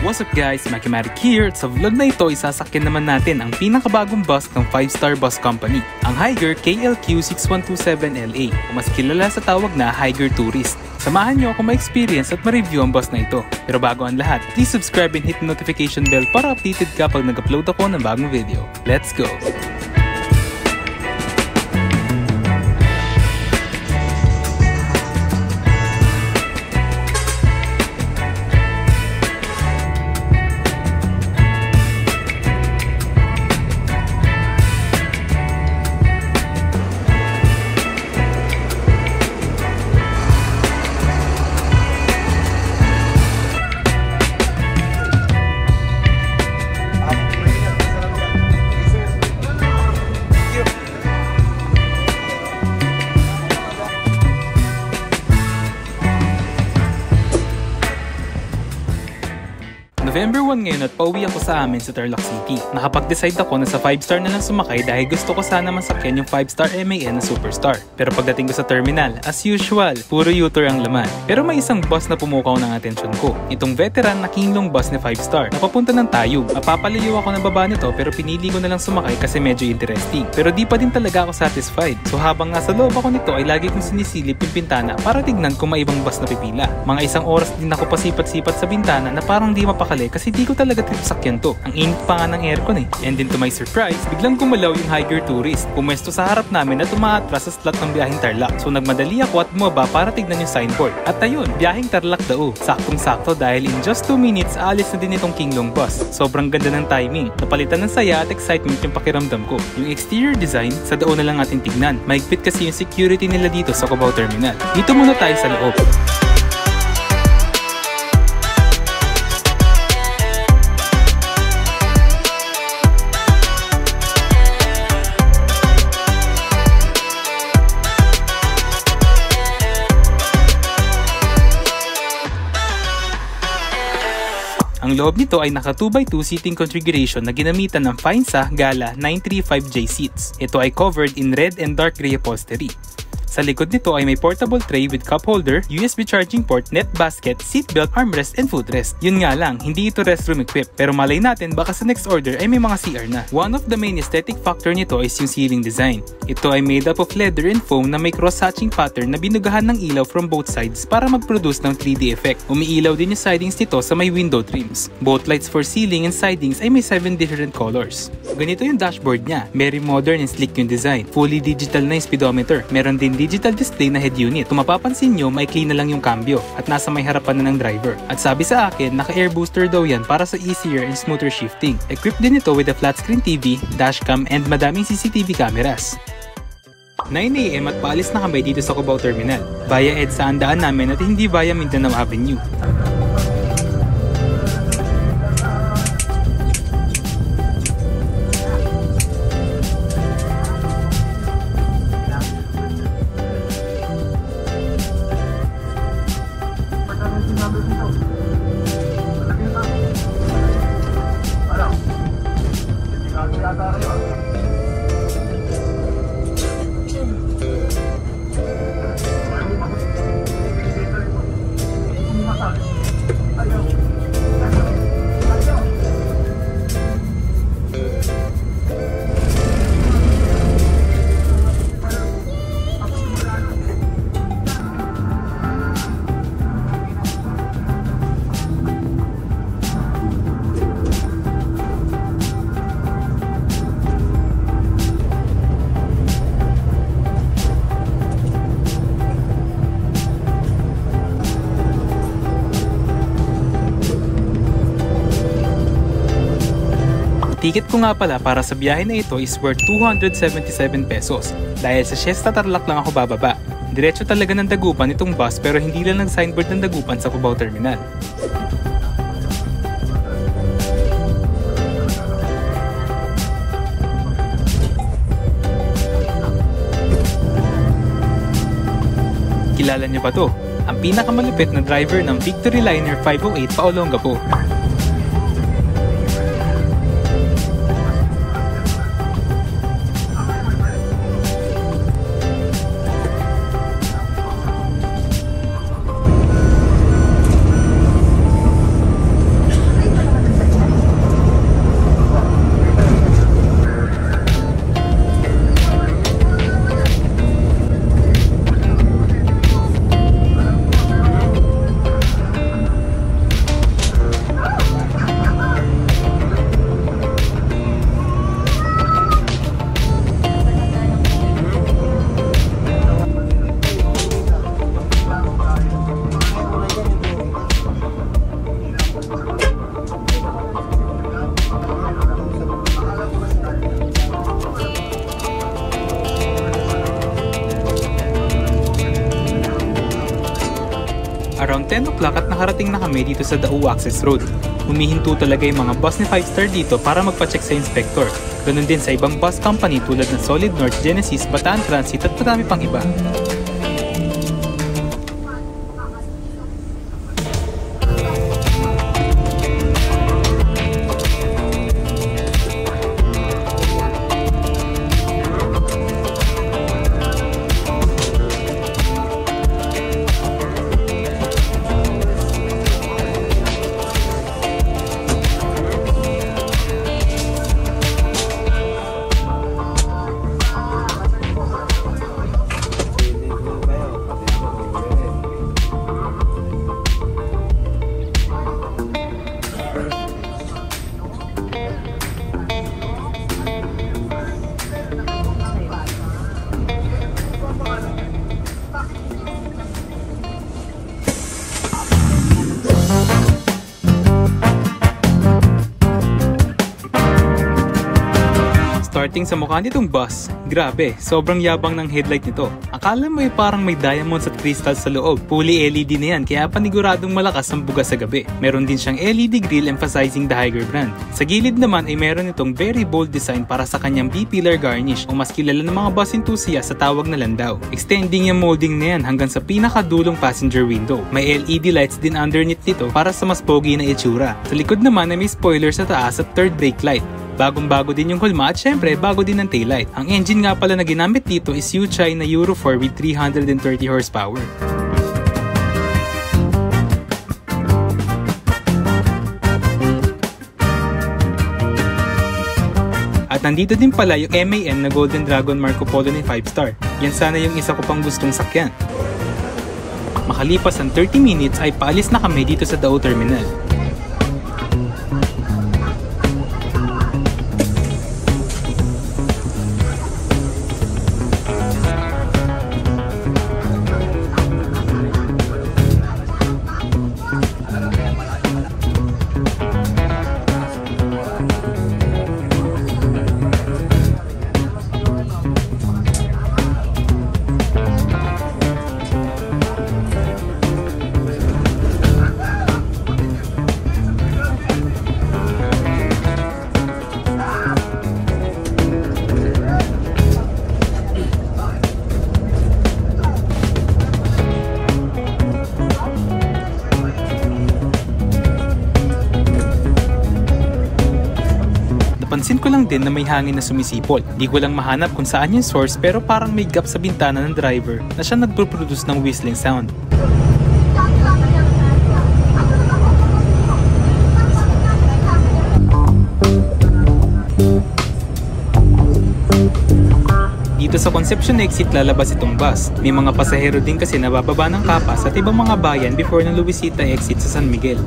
What's up guys, Makimarik here. At sa vlog na ito, isasakyan naman natin ang pinakabagong bus ng 5-star bus company, ang Higer KLQ 6127LA o mas kilala sa tawag na Higer Tourist. Samahan nyo ako ma-experience at ma-review ang bus na ito. Pero bago ang lahat, please subscribe and hit the notification bell para updated ka pag nag-upload ako ng bagong video. Let's go! November 1 ngayon at pauwi ako sa amin sa Tarlac City. Nakapag-decide ako na sa 5-star na lang sumakay dahil gusto ko sana masakyan yung 5-star MAN na Superstar. Pero pagdating ko sa terminal, as usual, puro U-turn ang laman. Pero may isang bus na pumukaw ng atensyon ko. Itong veteran na kinglong bus ni 5-star na papunta ng Tayug. Mapapalayo ako ng baba nito pero pinili ko na lang sumakay kasi medyo interesting. Pero di pa din talaga ako satisfied. So habang nasa loob ako nito ay lagi kong sinisilip yung bintana para tignan kung may ibang bus na pipila. Mga isang oras din ako pasipat-sipat sa bintana na parang di mapakali kasi di ko talaga sakyan to. Ang init pa nga ng aircon eh. And then to my surprise, biglang gumalaw yung Higer Tourist. Pumesto sa harap namin at umaatras sa slot ng biyaheng Tarlac. So nagmadali ako at bumaba para tignan yung signboard. At ayun, biyaheng Tarlac daw. Saktong-sakto dahil in just 2 minutes, aalis na din itong kinglong bus. Sobrang ganda ng timing. Napalitan ng saya at excitement yung pakiramdam ko. Yung exterior design, sa daon na lang ating tignan. Mahigpit kasi yung security nila dito sa Cubao Terminal. Dito muna tayo sa loob. Ang loob nito ay naka 2x2 seating configuration na ginamitan ng Fainsa Gala 935J seats. Ito ay covered in red and dark gray upholstery. Sa likod nito ay may portable tray with cup holder, USB charging port, net basket, seatbelt, armrest, and footrest. Yun nga lang, hindi ito restroom equipped pero malay natin baka sa next order ay may mga CR na. One of the main aesthetic factor nito is yung ceiling design. Ito ay made up of leather and foam na may cross-hatching pattern na binugahan ng ilaw from both sides para mag-produce ng 3D effect. Umiilaw din yung sidings nito sa may window trims. Both lights for ceiling and sidings ay may 7 different colors. Ganito yung dashboard niya. Very modern and sleek yung design. Fully digital na yung speedometer. Meron din digital display na head unit. Kung mapapansin nyo, maikli na lang yung cambio at nasa may harapan na ng driver. At sabi sa akin, naka-air booster daw yan para sa easier and smoother shifting. Equipped din ito with a flat screen TV, dashcam, and madaming CCTV cameras. 9 AM at paalis na kami dito sa Cubao Terminal. Via EDSA ang daan namin at hindi via Mindanao Avenue. Ticket ko nga pala para sa biyahe na ito is worth 277 pesos. Dahil sa Siesta Tarlac lang ako bababa. Diretso talaga ng Dagupan itong bus pero hindi lang nag-signboard ng Dagupan sa Cubao Terminal. Kilala niyo ba to? Ang pinakamalupit na driver ng Victory Liner 508 pa Olongapo. around 10 o'clock at nakarating na kami dito sa Dao Access Road. Humihinto talaga yung mga bus ni 5-star dito para magpa-check sa inspector. Ganun din sa ibang bus company tulad ng Solid North, Genesis, Bataan Transit at marami pang iba. Starting sa mukha nitong bus, grabe, sobrang yabang ng headlight nito. Akala mo parang may diamonds at crystals sa loob. Fully LED na yan, kaya paniguradong malakas ang buga sa gabi. Meron din siyang LED grille emphasizing the Higer brand. Sa gilid naman ay meron itong very bold design para sa kanyang B-pillar garnish o mas kilala ng mga bus enthusiasts sa tawag na landaw. Extending yung molding na yan hanggang sa pinakadulong passenger window. May LED lights din underneath nito para sa mas pogi na itsura. Sa likod naman ay may spoiler sa taas at third brake light. Bagong-bago din yung hulma at syempre bago din ang taillight. Ang engine nga pala na ginamit dito is Yuchai na Euro 4 with 330 horsepower. At nandito din pala yung MAN na Golden Dragon Marco Polo ni 5-star. Yan sana yung isa ko pang gustong sakyan. Makalipas ang 30 minutes ay paalis na kami dito sa Dao Terminal. Napansin ko lang din na may hangin na sumisipol. Di ko lang mahanap kung saan yung source pero parang may gap sa bintana ng driver na siya nagpo-produce ng whistling sound. Dito sa Concepcion exit lalabas itong bus. May mga pasahero din kasi nabababa ng Capas at ibang mga bayan before ng Luisita exit sa San Miguel.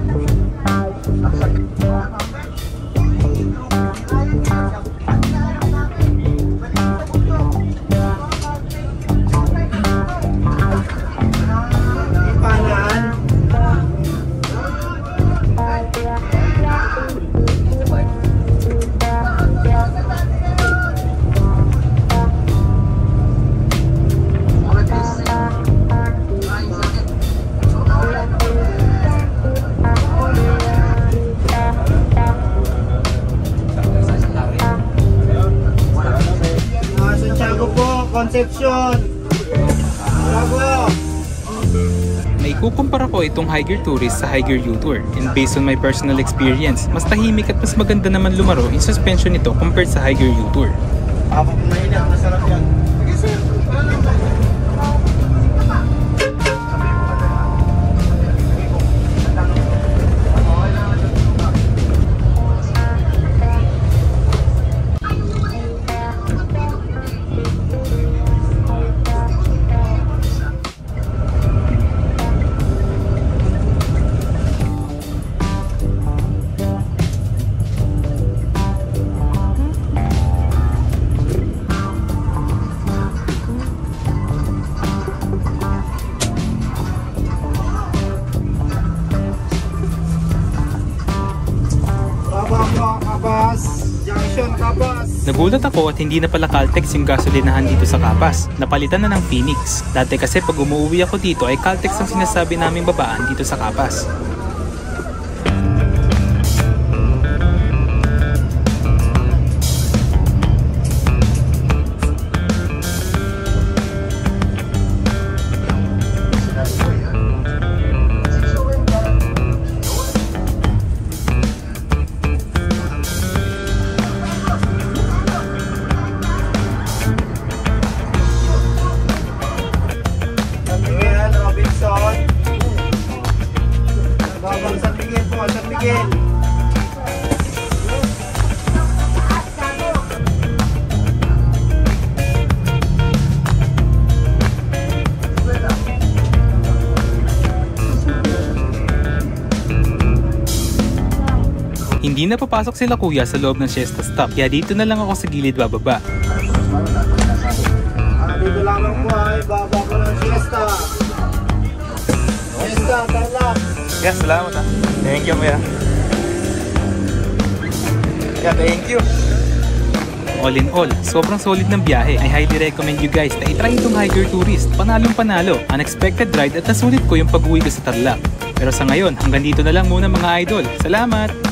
Concepcion. Bravo. May kukumpara ko itong Higer Tourist sa Higer U-Tour and based on my personal experience, mas tahimik at mas maganda naman lumaro in suspension nito compared sa Higer U-Tour. Habang mainit, masarap yan. Nagulat ako at hindi na pala Caltex yung gasolinahan dito sa Capas. Napalitan na ng Phoenix. Dati kasi pag umuwi ako dito ay Caltex ang sinasabi naming babaan dito sa Capas. Hindi na papasok sila kuya sa loob ng Siesta Stop, kaya dito na lang ako sa gilid bababa. Dito lamang po ay baba ko ng Siesta. Siesta, Tarlac. Yeah, salamat ha. Thank you kuya. Yeah, thank you. All in all, sobrang solid ng biyahe. I highly recommend you guys na itry itong Higer Tourist. Panalong panalo, unexpected ride at nasulit ko yung pag-uwi ko sa Tarlac. Pero sa ngayon, hanggang dito na lang muna mga idol. Salamat!